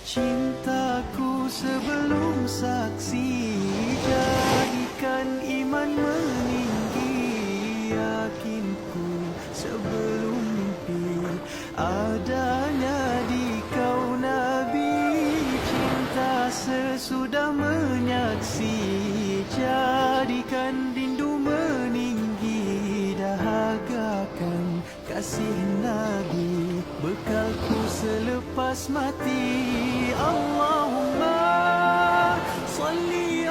Cintaku sebelum saksi, jadikan iman meninggi. Yakinku sebelum mimpi, adanya di kau Nabi. Cinta sesudah menyaksi, jadikan rindu meninggi. Dahagakan kasih Nabi, bekalku selepas mati. Allahumma salli